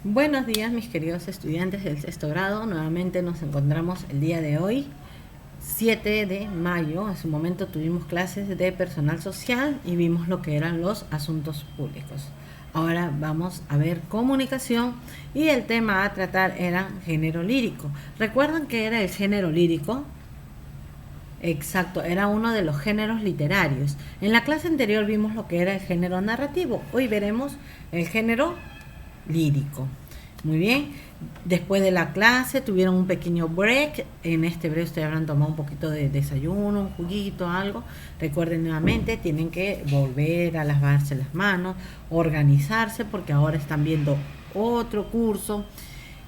Buenos días, mis queridos estudiantes del sexto grado. Nuevamente nos encontramos el día de hoy, 7 de mayo. En su momento tuvimos clases de personal social y vimos lo que eran los asuntos públicos. Ahora vamos a ver comunicación y el tema a tratar era género lírico. ¿Recuerdan qué era el género lírico? Exacto, era uno de los géneros literarios. En la clase anterior vimos lo que era el género narrativo. Hoy veremos el género lírico. Muy bien, después de la clase tuvieron un pequeño break. En este break ustedes habrán tomado un poquito de desayuno, un juguito, algo. Recuerden nuevamente, tienen que volver a lavarse las manos, organizarse porque ahora están viendo otro curso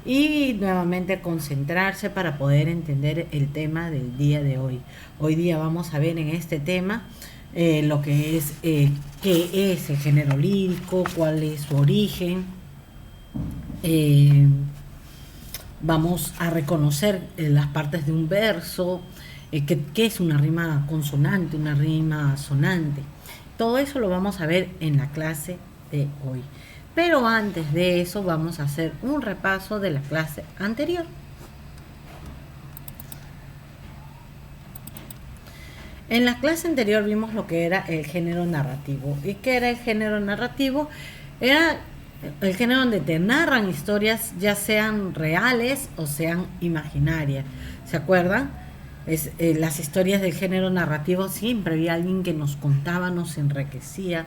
y nuevamente concentrarse para poder entender el tema del día de hoy. Hoy día vamos a ver en este tema lo que es qué es el género lírico, cuál es su origen. Vamos a reconocer las partes de un verso, qué es una rima consonante, una rima sonante. Todo eso lo vamos a ver en la clase de hoy. Pero antes de eso vamos a hacer un repaso de la clase anterior. En la clase anterior vimos lo que era el género narrativo. ¿Y qué era el género narrativo? Era el género donde te narran historias, ya sean reales o sean imaginarias. ¿Se acuerdan? Las historias del género narrativo siempre había alguien que nos contaba, nos enriquecía,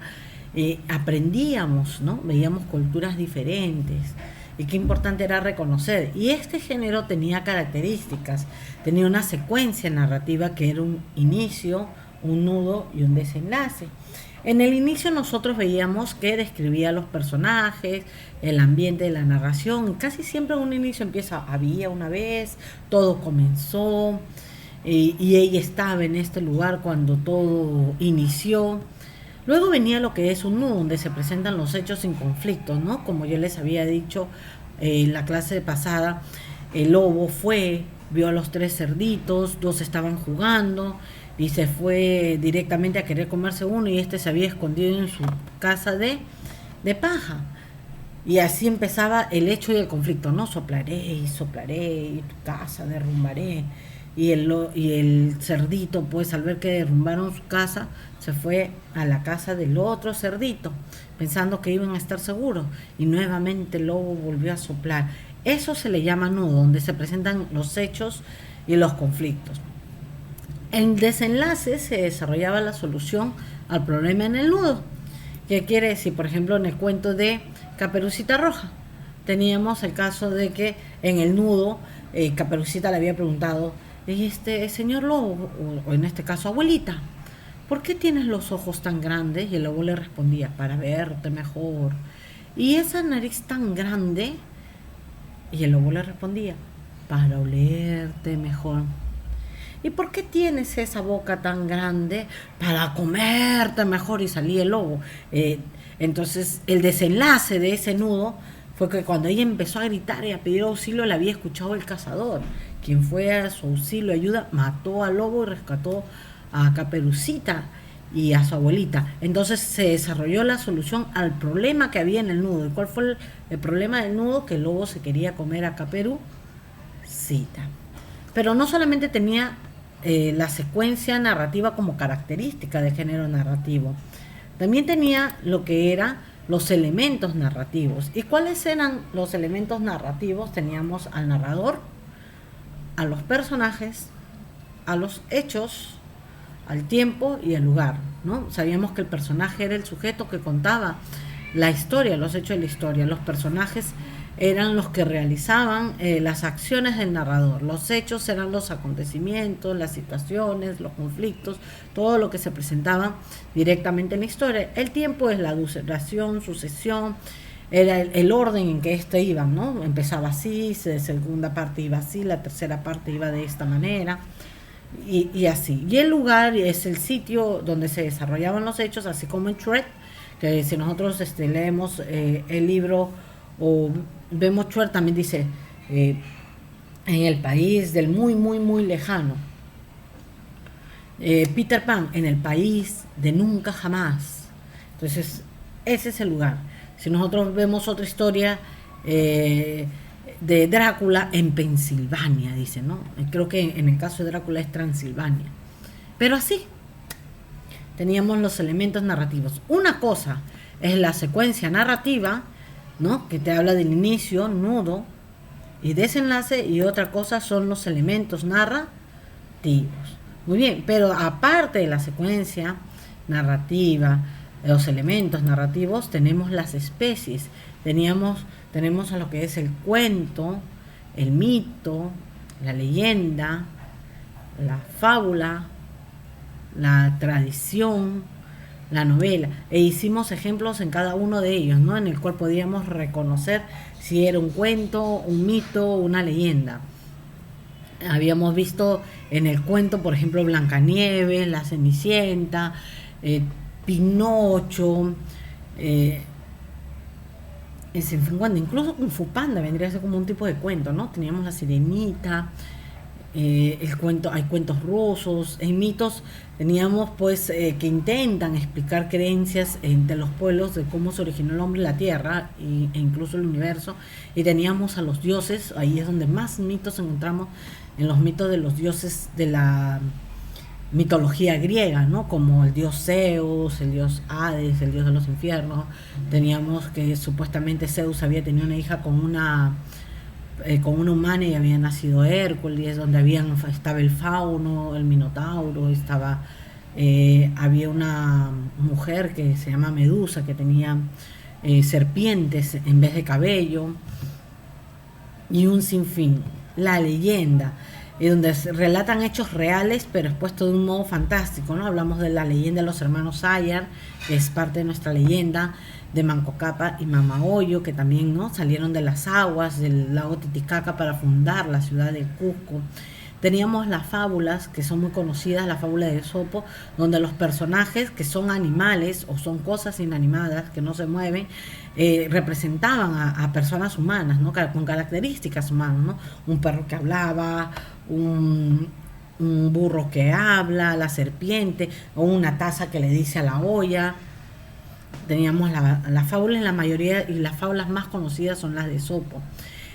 aprendíamos, ¿no? Veíamos culturas diferentes. Y qué importante era reconocer. Y este género tenía características, tenía una secuencia narrativa que era un inicio, un nudo y un desenlace. En el inicio nosotros veíamos que describía los personajes, el ambiente de la narración. Casi siempre un inicio empieza, había una vez, todo comenzó y ella estaba en este lugar cuando todo inició. Luego venía lo que es un nudo, donde se presentan los hechos sin conflicto, ¿no? Como yo les había dicho en la clase pasada, el lobo fue, vio a los tres cerditos, dos estaban jugando y se fue directamente a querer comerse uno y este se había escondido en su casa de paja. Y así empezaba el hecho y el conflicto, ¿no? Soplaré y tu casa derrumbaré. Y el cerdito, pues al ver que derrumbaron su casa, se fue a la casa del otro cerdito, pensando que iban a estar seguros. Y nuevamente el lobo volvió a soplar. Eso se le llama nudo, donde se presentan los hechos y los conflictos. En desenlace se desarrollaba la solución al problema en el nudo. ¿Qué quiere decir? Por ejemplo, en el cuento de Caperucita Roja, teníamos el caso de que en el nudo Caperucita le había preguntado, señor lobo, o en este caso abuelita, ¿por qué tienes los ojos tan grandes? Y el lobo le respondía, para verte mejor. ¿Y esa nariz tan grande? Y el lobo le respondía, para olerte mejor. ¿Y por qué tienes esa boca tan grande? Para comerte mejor. Y salía el lobo. Entonces el desenlace de ese nudo fue que cuando ella empezó a gritar y a pedir auxilio, la había escuchado el cazador, quien fue a su auxilio, ayuda, mató al lobo y rescató a Caperucita y a su abuelita. Entonces se desarrolló la solución al problema que había en el nudo. ¿Y cuál fue el problema del nudo? Que el lobo se quería comer a Caperucita. Pero no solamente tenía la secuencia narrativa como característica del género narrativo, también tenía lo que eran los elementos narrativos. ¿Y cuáles eran los elementos narrativos? Teníamos al narrador, a los personajes, a los hechos, al tiempo y al lugar, ¿no? Sabíamos que el personaje era el sujeto que contaba la historia, los hechos de la historia. Los personajes eran los que realizaban las acciones del narrador. Los hechos eran los acontecimientos, las situaciones, los conflictos, todo lo que se presentaba directamente en la historia. El tiempo es la duración, sucesión, era el orden en que éste iba, ¿no? Empezaba así, la segunda parte iba así, la tercera parte iba de esta manera. Y así. Y el lugar es el sitio donde se desarrollaban los hechos, así como en Shrek, que si nosotros leemos el libro o vemos Shrek, también dice en el país del muy, muy, muy lejano. Peter Pan, en el país de nunca jamás. Entonces, ese es el lugar. Si nosotros vemos otra historia de Drácula en Pensilvania, dice, ¿no? Creo que en el caso de Drácula es Transilvania. Pero así, teníamos los elementos narrativos. Una cosa es la secuencia narrativa, ¿no? Que te habla del inicio, nudo y desenlace, y otra cosa son los elementos narrativos. Muy bien, pero aparte de la secuencia narrativa, los elementos narrativos, tenemos las especies. Tenemos a lo que es el cuento, el mito, la leyenda, la fábula, la tradición, la novela, e hicimos ejemplos en cada uno de ellos, ¿no? En el cual podíamos reconocer si era un cuento, un mito, una leyenda. Habíamos visto en el cuento, por ejemplo, Blancanieves, La Cenicienta, Pinocho, incluso Kung Fu Panda vendría a ser como un tipo de cuento, ¿no? Teníamos La Sirenita, el cuento, hay cuentos rusos, en mitos teníamos pues que intentan explicar creencias entre los pueblos de cómo se originó el hombre y la tierra e incluso el universo, y teníamos a los dioses. Ahí es donde más mitos encontramos, en los mitos de los dioses de la mitología griega, ¿no? Como el dios Zeus, el dios Hades, el dios de los infiernos. Teníamos que supuestamente Zeus había tenido una hija con una humana y había nacido Hércules, donde estaba el fauno, el minotauro, había una mujer que se llama Medusa, que tenía serpientes en vez de cabello, y un sinfín. La leyenda, donde se relatan hechos reales pero expuesto de un modo fantástico, ¿no? Hablamos de la leyenda de los hermanos Ayar, que es parte de nuestra leyenda, de Manco Cápac y Mamahoyo, que también, ¿no?, salieron de las aguas del lago Titicaca para fundar la ciudad de Cusco. Teníamos las fábulas, que son muy conocidas, la fábula de Esopo, donde los personajes, que son animales o son cosas inanimadas que no se mueven, representaban a personas humanas, ¿no?, con características humanas, ¿no? Un perro que hablaba, un burro que habla, la serpiente, o una taza que le dice a la olla. Teníamos las fábulas, la mayoría, y las fábulas más conocidas son las de Esopo.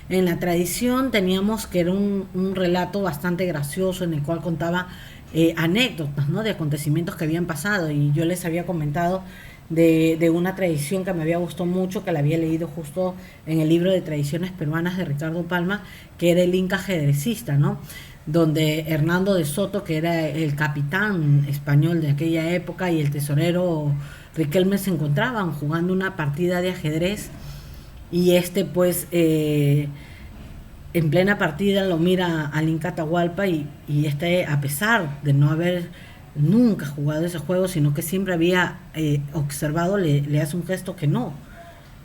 En la tradición teníamos que era un relato bastante gracioso, en el cual contaba anécdotas, ¿no?, de acontecimientos que habían pasado, y yo les había comentado de una tradición que me había gustado mucho, que la había leído justo en el libro de Tradiciones Peruanas de Ricardo Palma, que era el Inca ajedrecista, ¿no?, donde Hernando de Soto, que era el capitán español de aquella época, y el tesorero Riquelme se encontraban jugando una partida de ajedrez, y pues en plena partida lo mira al Inca Atahualpa, y a pesar de no haber nunca jugado ese juego, sino que siempre había observado, le hace un gesto que no.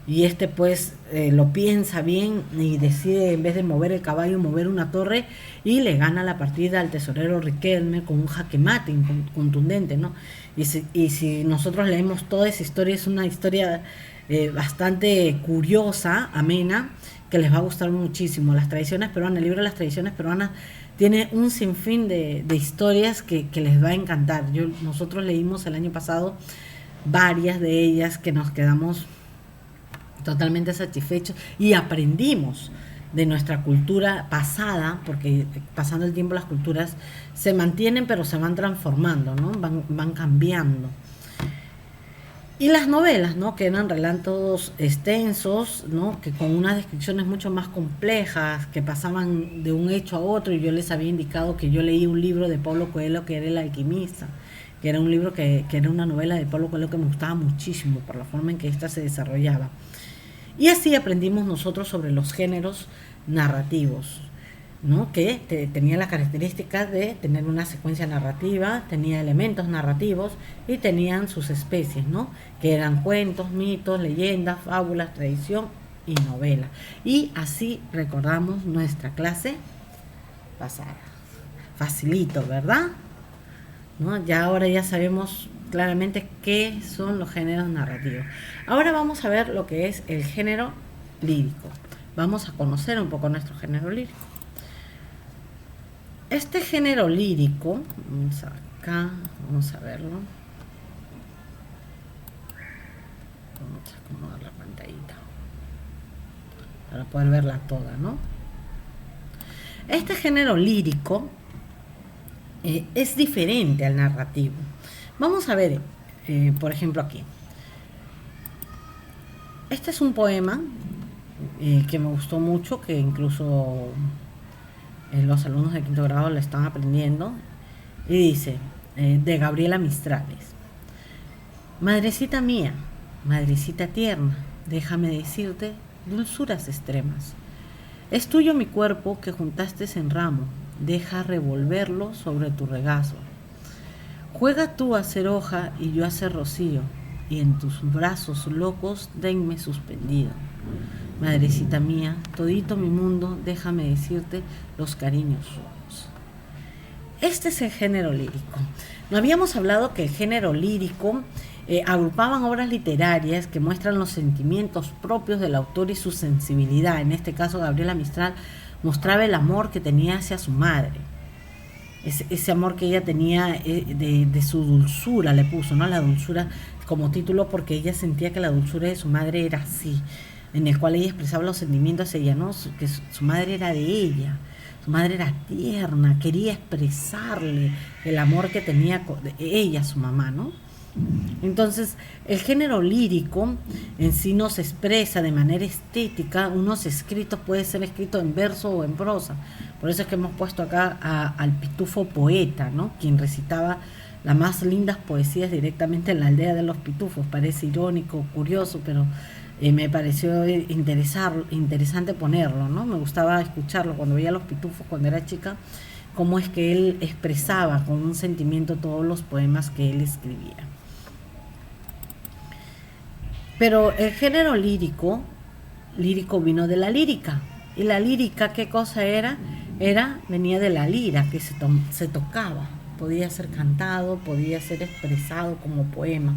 Y pues lo piensa bien y decide, en vez de mover el caballo, mover una torre, y le gana la partida al tesorero Riquelme con un jaque mate contundente, ¿no? Y si nosotros leemos toda esa historia, es una historia bastante curiosa, amena, que les va a gustar muchísimo. Las tradiciones peruanas, el libro de las tradiciones peruanas tiene un sinfín de historias que les va a encantar. Nosotros leímos el año pasado varias de ellas, que nos quedamos totalmente satisfechos y aprendimos de nuestra cultura pasada, porque pasando el tiempo las culturas se mantienen pero se van transformando, ¿no? Van cambiando. Y las novelas, ¿no?, que eran relatos extensos, ¿no?, que con unas descripciones mucho más complejas, que pasaban de un hecho a otro. Y yo les había indicado que yo leí un libro de Paulo Coelho, que era El Alquimista, que era un libro que era una novela de Paulo Coelho que me gustaba muchísimo por la forma en que ésta se desarrollaba. Y así aprendimos nosotros sobre los géneros narrativos, ¿no?, que tenía la característica de tener una secuencia narrativa, tenía elementos narrativos y tenían sus especies, ¿no?, que eran cuentos, mitos, leyendas, fábulas, tradición y novela. Y así recordamos nuestra clase pasada. Facilito, ¿verdad? ¿No? Ahora ya sabemos claramente qué son los géneros narrativos. Ahora vamos a ver lo que es el género lírico. Vamos a conocer un poco nuestro género lírico. Este género lírico, vamos a verlo. Vamos a acomodar la pantallita. para poder verla toda, ¿no? Este género lírico es diferente al narrativo. Vamos a ver, por ejemplo, aquí. Este es un poema que me gustó mucho, que incluso los alumnos de quinto grado lo están aprendiendo, y dice, de Gabriela Mistrales: madrecita mía, madrecita tierna, déjame decirte dulzuras extremas. Es tuyo mi cuerpo que juntaste en ramo, deja revolverlo sobre tu regazo. Juega tú a ser hoja y yo a ser rocío, y en tus brazos locos denme suspendido. Madrecita mía, todito mi mundo, déjame decirte los cariños suaves. Este es el género lírico. No habíamos hablado que el género lírico agrupaban obras literarias que muestran los sentimientos propios del autor y su sensibilidad. En este caso, Gabriela Mistral mostraba el amor que tenía hacia su madre. Ese amor que ella tenía de su dulzura, le puso, ¿no? La dulzura como título, porque ella sentía que la dulzura de su madre era así, en el cual ella expresaba los sentimientos hacia ella, ¿no? Que su madre era de ella, su madre era tierna, quería expresarle el amor que tenía de ella, su mamá, ¿no? Entonces, el género lírico en sí nos expresa de manera estética. Unos escritos puede ser escrito en verso o en prosa. Por eso es que hemos puesto acá al pitufo poeta, ¿no? Quien recitaba las más lindas poesías directamente en la aldea de los pitufos. Parece irónico, curioso, pero me pareció interesante ponerlo, ¿no? Me gustaba escucharlo cuando veía a los pitufos cuando era chica, cómo es que él expresaba con un sentimiento todos los poemas que él escribía. Pero el género lírico vino de la lírica. Y la lírica, ¿qué cosa era? Venía de la lira, que se tocaba. Podía ser cantado, podía ser expresado como poema.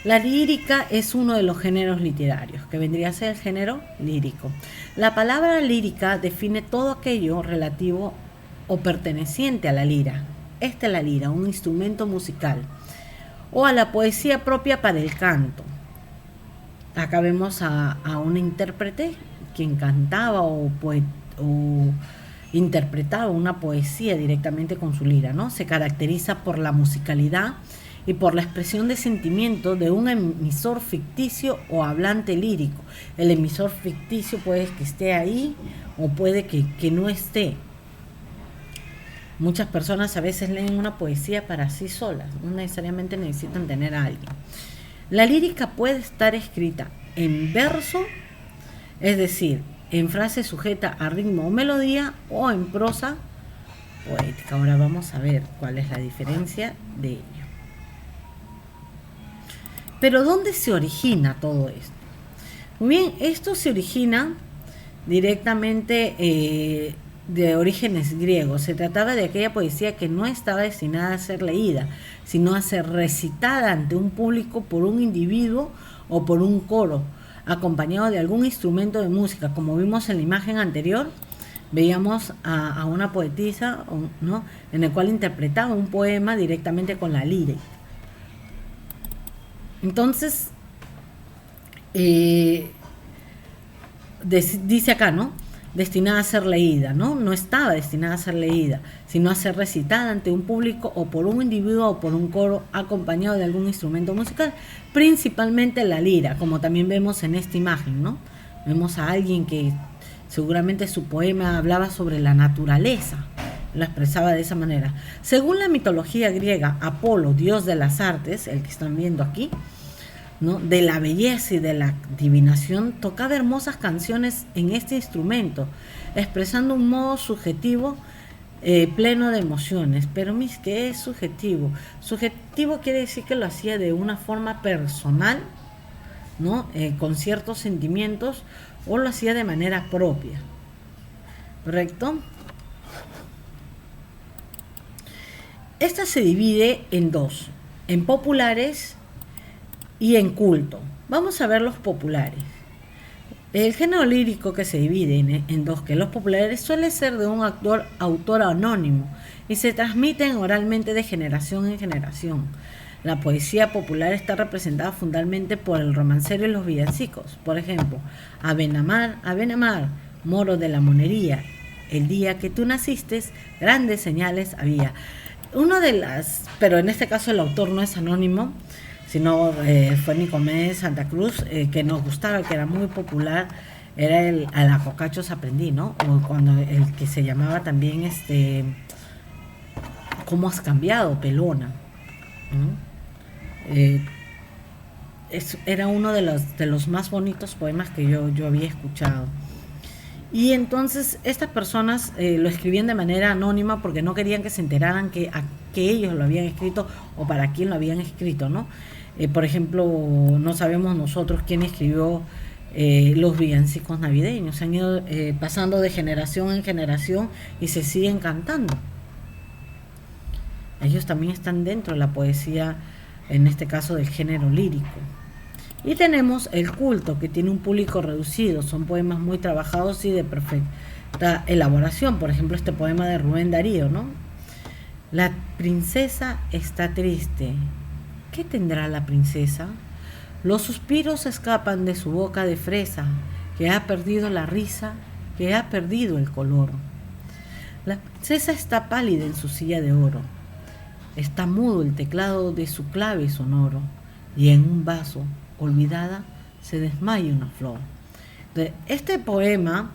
La lírica es uno de los géneros literarios, que vendría a ser el género lírico. La palabra lírica define todo aquello relativo o perteneciente a la lira. Esta es la lira, un instrumento musical. O a la poesía propia para el canto. Acá vemos a un intérprete quien cantaba o interpretaba una poesía directamente con su lira, ¿no? Se caracteriza por la musicalidad y por la expresión de sentimiento de un emisor ficticio o hablante lírico. El emisor ficticio puede que esté ahí o puede que no esté. Muchas personas a veces leen una poesía para sí solas, no necesariamente necesitan tener a alguien. La lírica puede estar escrita en verso, es decir, en frase sujeta a ritmo o melodía, o en prosa poética. Ahora vamos a ver cuál es la diferencia de ello. Pero ¿dónde se origina todo esto? Muy bien, esto se origina directamente de orígenes griegos. Se trataba de aquella poesía que no estaba destinada a ser leída, sino a ser recitada ante un público por un individuo o por un coro, acompañado de algún instrumento de música. Como vimos en la imagen anterior, veíamos a una poetisa, ¿no?, en el cual interpretaba un poema directamente con la lira. Entonces, dice acá, ¿no?, destinada a ser leída, ¿no? No estaba destinada a ser leída, sino a ser recitada ante un público o por un individuo o por un coro acompañado de algún instrumento musical, principalmente la lira, como también vemos en esta imagen, ¿no? Vemos a alguien que seguramente su poema hablaba sobre la naturaleza, lo expresaba de esa manera. Según la mitología griega, Apolo, dios de las artes, el que están viendo aquí, ¿no?, de la belleza y de la adivinación, tocaba hermosas canciones en este instrumento, expresando un modo subjetivo pleno de emociones. Pero ¿qué es subjetivo? Subjetivo quiere decir que lo hacía de una forma personal, ¿no?, con ciertos sentimientos, o lo hacía de manera propia. ¿Correcto? Esta se divide en dos, en populares y en culto. Vamos a ver los populares. El género lírico que se divide en dos, que los populares suele ser de un autor anónimo y se transmiten oralmente de generación en generación. la poesía popular está representada fundamentalmente por el romancero y los villancicos. Por ejemplo, Ave Amar, moro de la monería, el día que tú naciste, grandes señales había. Pero en este caso el autor no es anónimo, sino fue Nicomedes Santa Cruz, que nos gustaba, que era muy popular, era el Alacocachos aprendí, ¿no? O cuando el que se llamaba también ¿Cómo has cambiado, pelona? ¿No? Era uno de los más bonitos poemas que yo había escuchado. Y entonces estas personas lo escribían de manera anónima porque no querían que se enteraran que ellos lo habían escrito o para quién lo habían escrito, ¿no? Por ejemplo, no sabemos nosotros quién escribió los villancicos navideños. Se han ido pasando de generación en generación y se siguen cantando. Ellos también están dentro de la poesía, en este caso del género lírico. Y tenemos el culto, que tiene un público reducido, son poemas muy trabajados y de perfecta elaboración. Por ejemplo, este poema de Rubén Darío, ¿no? La princesa está triste. ¿Qué tendrá la princesa? Los suspiros escapan de su boca de fresa, que ha perdido la risa, que ha perdido el color. La princesa está pálida en su silla de oro. Está mudo el teclado de su clave sonoro, y en un vaso, olvidada, se desmaya una flor. Este poema,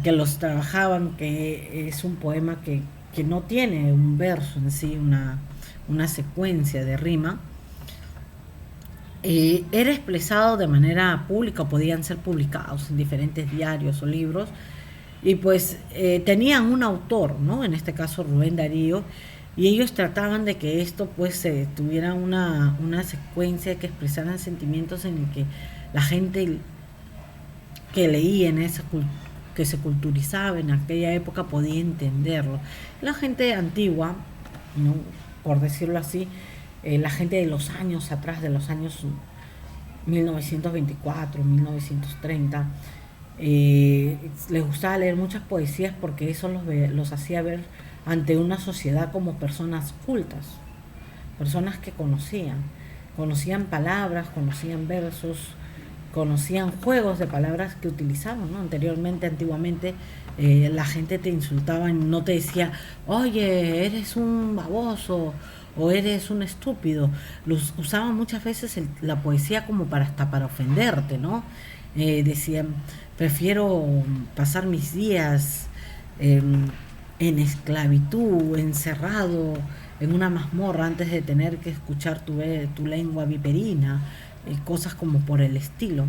que los trabajaban, que es un poema que no tiene un verso en sí, una secuencia de rima, era expresado de manera pública, podían ser publicados en diferentes diarios o libros, y pues tenían un autor, ¿no? En este caso Rubén Darío, y ellos trataban de que esto pues tuviera una secuencia que expresaran sentimientos en el que la gente que leía que se culturizaba en aquella época podía entenderlo. La gente antigua, ¿no? Por decirlo así, la gente de los años atrás, de los años 1924, 1930, les gustaba leer muchas poesías porque eso los hacía ver ante una sociedad como personas cultas, personas que conocían palabras, conocían versos, conocían juegos de palabras que utilizaban, ¿no? Antiguamente, la gente te insultaba y no te decía, oye, eres un baboso o eres un estúpido. Usaban muchas veces la poesía como hasta para ofenderte, ¿no? Decían, prefiero pasar mis días en esclavitud, encerrado en una mazmorra antes de tener que escuchar tu lengua viperina, cosas como por el estilo.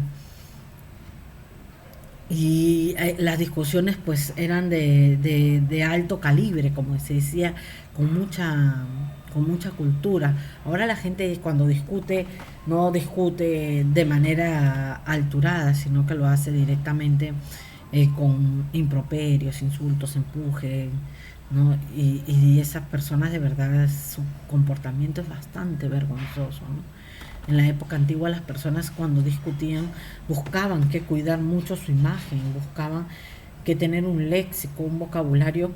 Y las discusiones pues eran de alto calibre, como se decía, con mucha cultura. Ahora la gente cuando discute, no discute de manera alturada, sino que lo hace directamente con improperios, insultos, empuje, ¿no? Y esas personas, de verdad, su comportamiento es bastante vergonzoso, ¿no? En la época antigua las personas cuando discutían buscaban que cuidar mucho su imagen, buscaban que tener un léxico, un vocabulario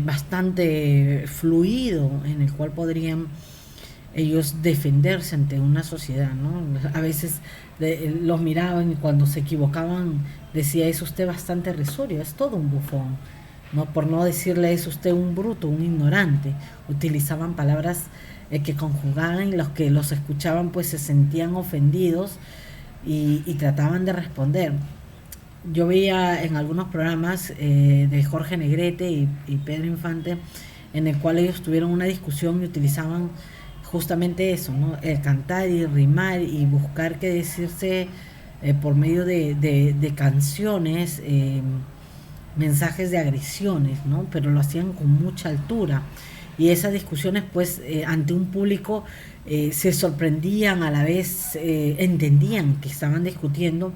bastante fluido en el cual podrían ellos defenderse ante una sociedad, ¿no? A veces los miraban y cuando se equivocaban decía, es usted bastante risorio, es todo un bufón, ¿no? Por no decirle, es usted un bruto, un ignorante. Utilizaban palabras que conjugaban, y los que los escuchaban pues se sentían ofendidos y trataban de responder. Yo veía en algunos programas de Jorge Negrete y Pedro Infante, en el cual ellos tuvieron una discusión y utilizaban justamente eso, ¿no? El cantar y rimar y buscar qué decirse por medio de canciones, mensajes de agresiones, ¿no? Pero lo hacían con mucha altura. Y esas discusiones, pues, ante un público se sorprendían, a la vez entendían que estaban discutiendo,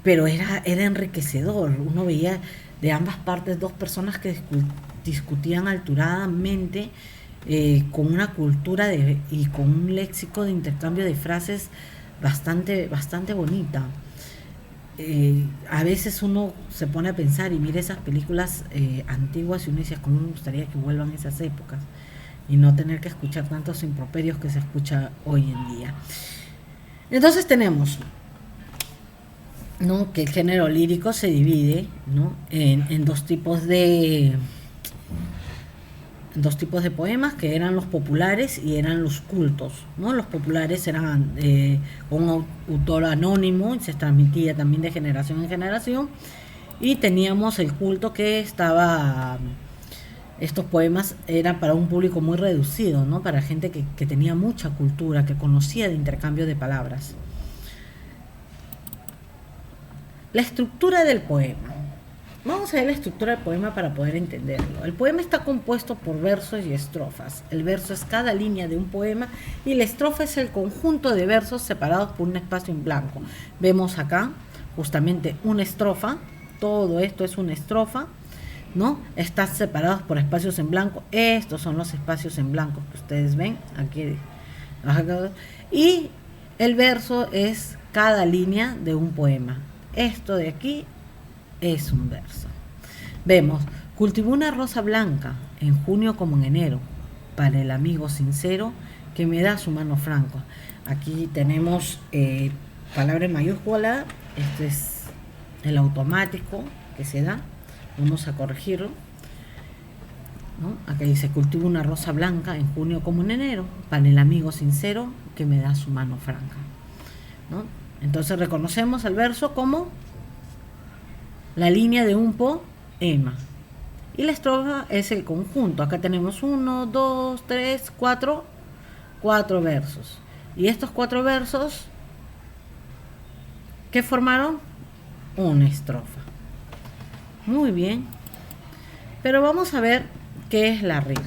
pero era enriquecedor. Uno veía de ambas partes dos personas que discutían alturadamente, con una cultura y con un léxico de intercambio de frases bastante bonita. A veces uno se pone a pensar y mira esas películas antiguas y uno dice, ¿cómo me gustaría que vuelvan esas épocas? y no tener que escuchar tantos improperios que se escucha hoy en día. Entonces tenemos, ¿no?, que el género lírico se divide, ¿no?, en dos tipos de poemas, que eran los populares y eran los cultos, ¿no? Los populares eran un autor anónimo y se transmitía también de generación en generación, y teníamos el culto, que estaba, estos poemas eran para un público muy reducido, ¿no?, para gente que tenía mucha cultura, que conocía de intercambio de palabras. La estructura del poema. Vamos a ver la estructura del poema para poder entenderlo. El poema está compuesto por versos y estrofas. El verso es cada línea de un poema y la estrofa es el conjunto de versos separados por un espacio en blanco. Vemos acá justamente una estrofa. Todo esto es una estrofa, ¿no? Están separados por espacios en blanco. Estos son los espacios en blanco que ustedes ven aquí. Y el verso es cada línea de un poema. Esto de aquí es un verso. Vemos: cultivó una rosa blanca en junio como en enero, para el amigo sincero que me da su mano franca. Aquí tenemos palabra en mayúscula. Este es el automático que se da. Vamos a corregirlo, ¿no? Acá dice: cultivo una rosa blanca en junio como en enero, para el amigo sincero que me da su mano franca, ¿no? Entonces reconocemos el verso como la línea de un poema y la estrofa es el conjunto. Acá tenemos 1, 2, 3, 4 versos, y estos 4 versos, ¿qué formaron? Una estrofa. Muy bien, pero vamos a ver qué es la rima.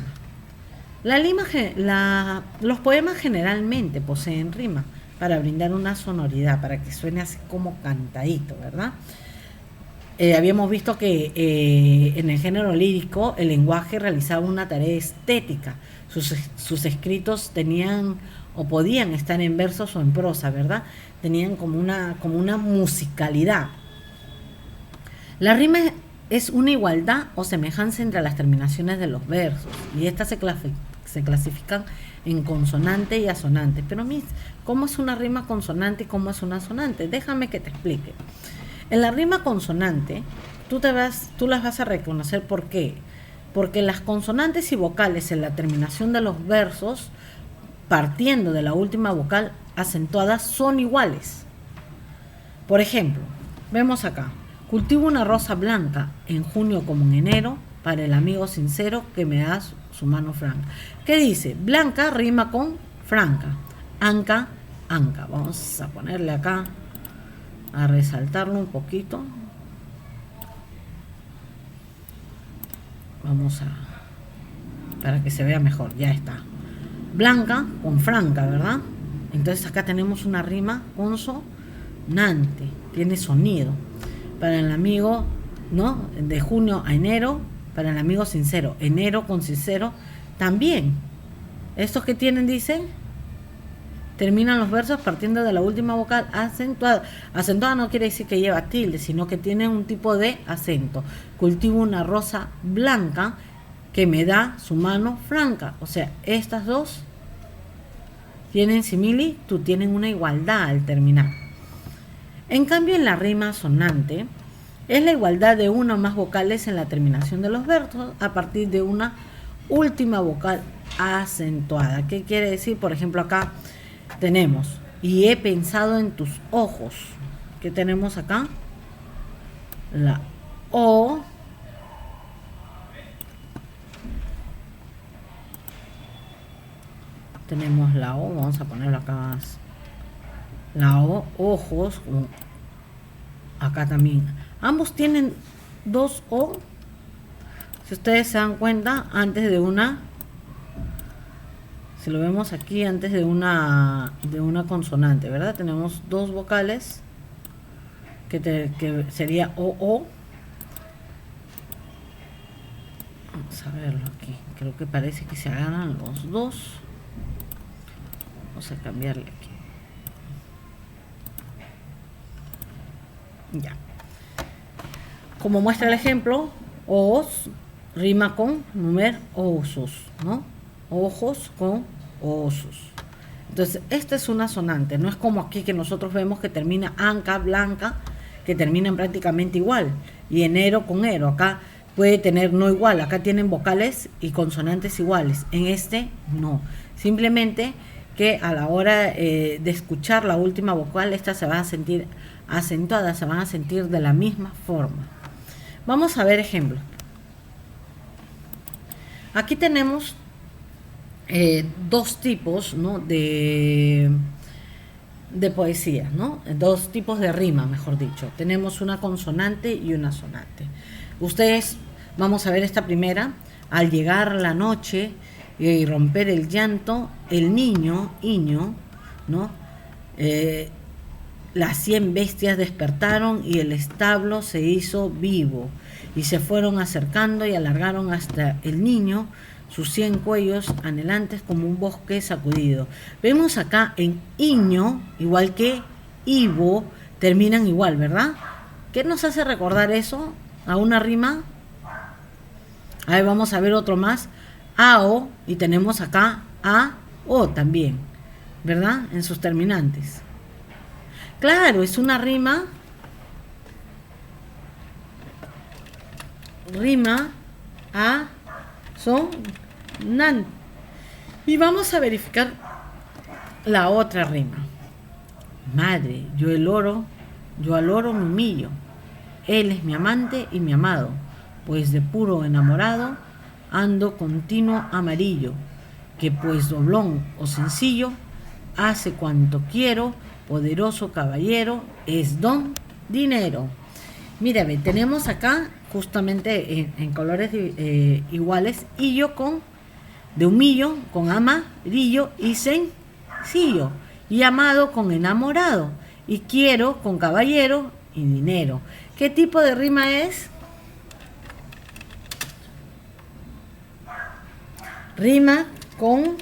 Los poemas generalmente poseen rima para brindar una sonoridad, para que suene así como cantadito, ¿verdad? Habíamos visto que en el género lírico el lenguaje realizaba una tarea estética. Sus escritos tenían o podían estar en versos o en prosa, ¿verdad? Tenían como una musicalidad. La rima es una igualdad o semejanza entre las terminaciones de los versos, y estas se clasifican en consonante y asonante. Pero ¿cómo es una rima consonante y cómo es una asonante? Déjame que te explique. En la rima consonante, tú las vas a reconocer. ¿Por qué? Porque las consonantes y vocales en la terminación de los versos, partiendo de la última vocal acentuada, son iguales. Por ejemplo, vemos acá: cultivo una rosa blanca en junio como en enero, para el amigo sincero que me da su mano franca. ¿Qué dice? Blanca rima con franca. Anca, anca. Vamos a ponerle acá, a resaltarlo un poquito. Para que se vea mejor. Ya está. Blanca con franca, ¿verdad? Entonces acá tenemos una rima consonante. Tiene sonido. Para el amigo, ¿no?, de junio a enero, para el amigo sincero. Enero con sincero también. Estos que tienen, dicen, terminan los versos partiendo de la última vocal acentuada. Acentuada no quiere decir que lleva tilde, sino que tiene un tipo de acento. Cultivo una rosa blanca que me da su mano franca. O sea, estas dos tienen similitud, tienen una igualdad al terminar. En cambio, en la rima sonante es la igualdad de una o más vocales en la terminación de los versos a partir de una última vocal acentuada. ¿Qué quiere decir? Por ejemplo, acá tenemos: y he pensado en tus ojos. ¿Qué tenemos acá? La O. Tenemos la O, vamos a ponerlo acá más. La O, ojos. Acá también. Ambos tienen 2 O. Si ustedes se dan cuenta, antes de una, si lo vemos aquí, antes de una consonante, ¿verdad? Tenemos 2 vocales que sería O. Vamos a verlo aquí. Creo que parece que se agarran los dos. Vamos a cambiarle aquí. Ya. Como muestra el ejemplo, os rima con numerosos, ¿no? ojos con osos. Entonces, esta es una sonante, no es como aquí que nosotros vemos que termina anca, blanca, que terminan prácticamente igual, y enero con ero. Acá puede tener no igual, acá tienen vocales y consonantes iguales, en este no. Simplemente que a la hora de escuchar la última vocal, esta se va a sentir acentuada, se van a sentir de la misma forma. Vamos a ver ejemplos. Aquí tenemos dos tipos, ¿no?, de poesía, ¿no? Dos tipos de rima, mejor dicho. Tenemos una consonante y una sonante. Ustedes, vamos a ver esta primera. Al llegar la noche y romper el llanto, el niño, ¿no? Las 100 bestias despertaron y el establo se hizo vivo y se fueron acercando y alargaron hasta el niño sus 100 cuellos anhelantes como un bosque sacudido. Vemos acá en iño, igual que ivo, terminan igual, ¿verdad? ¿Qué nos hace recordar eso? ¿A una rima? Ahí vamos a ver otro más. Ao, y tenemos acá a, o también, ¿verdad? En sus terminantes. Claro, es una rima. Rima a sonante. Y vamos a verificar la otra rima. Madre, yo al oro me humillo. Él es mi amante y mi amado, pues de puro enamorado ando continuo amarillo, que pues doblón o sencillo hace cuanto quiero, poderoso caballero es don dinero. Mira, tenemos acá justamente en colores iguales, hillo con de humillo con amarillo y sencillo, y amado con enamorado, y quiero con caballero y dinero. ¿Qué tipo de rima es? Rima con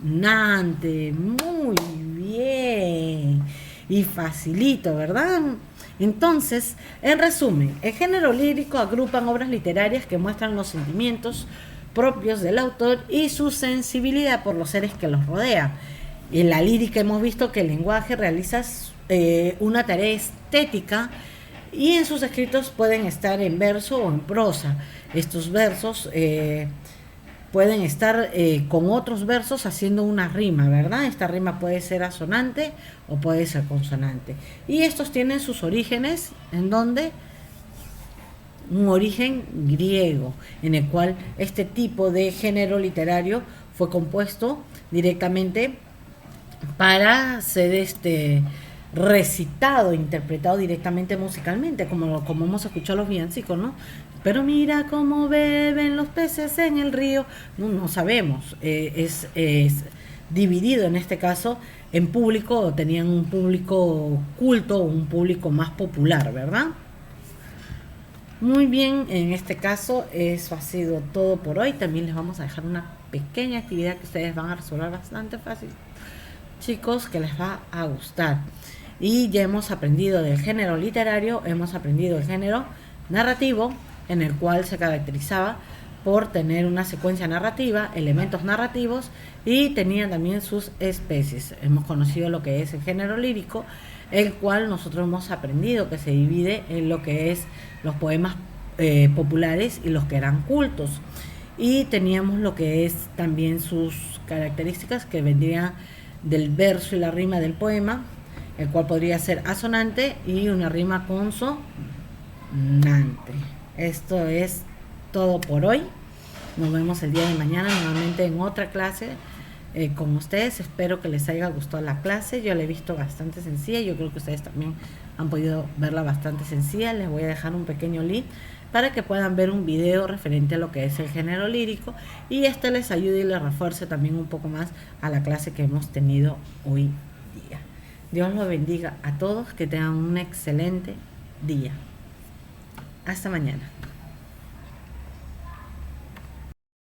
sonante. Muy bien. Y facilito, ¿verdad? Entonces, en resumen, el género lírico agrupan obras literarias que muestran los sentimientos propios del autor y su sensibilidad por los seres que los rodean. En la lírica hemos visto que el lenguaje realiza una tarea estética y en sus escritos pueden estar en verso o en prosa. Estos versos pueden estar con otros versos haciendo una rima, ¿verdad? Esta rima puede ser asonante o puede ser consonante. Y estos tienen sus orígenes en donde un origen griego, en el cual este tipo de género literario fue compuesto directamente para ser recitado, interpretado directamente musicalmente, como hemos escuchado los villancicos, ¿no? Pero mira cómo beben los peces en el río. No sabemos, es dividido en este caso en público, tenían un público culto, un público más popular, ¿verdad? Muy bien, en este caso eso ha sido todo por hoy. También les vamos a dejar una pequeña actividad que ustedes van a resolver bastante fácil, chicos, que les va a gustar. Y ya hemos aprendido del género literario, hemos aprendido el género narrativo, en el cual se caracterizaba por tener una secuencia narrativa, elementos narrativos, y tenía también sus especies. Hemos conocido lo que es el género lírico, el cual nosotros hemos aprendido que se divide en lo que es los poemas populares y los que eran cultos. Y teníamos lo que es también sus características, que vendrían del verso y la rima del poema, el cual podría ser asonante y una rima consonante. Esto es todo por hoy. Nos vemos el día de mañana nuevamente en otra clase con ustedes. Espero que les haya gustado la clase. Yo la he visto bastante sencilla. Yo creo que ustedes también han podido verla bastante sencilla. Les voy a dejar un pequeño link para que puedan ver un video referente a lo que es el género lírico, y les ayude y les refuerce también un poco más a la clase que hemos tenido hoy día. Dios los bendiga a todos, que tengan un excelente día. Hasta mañana.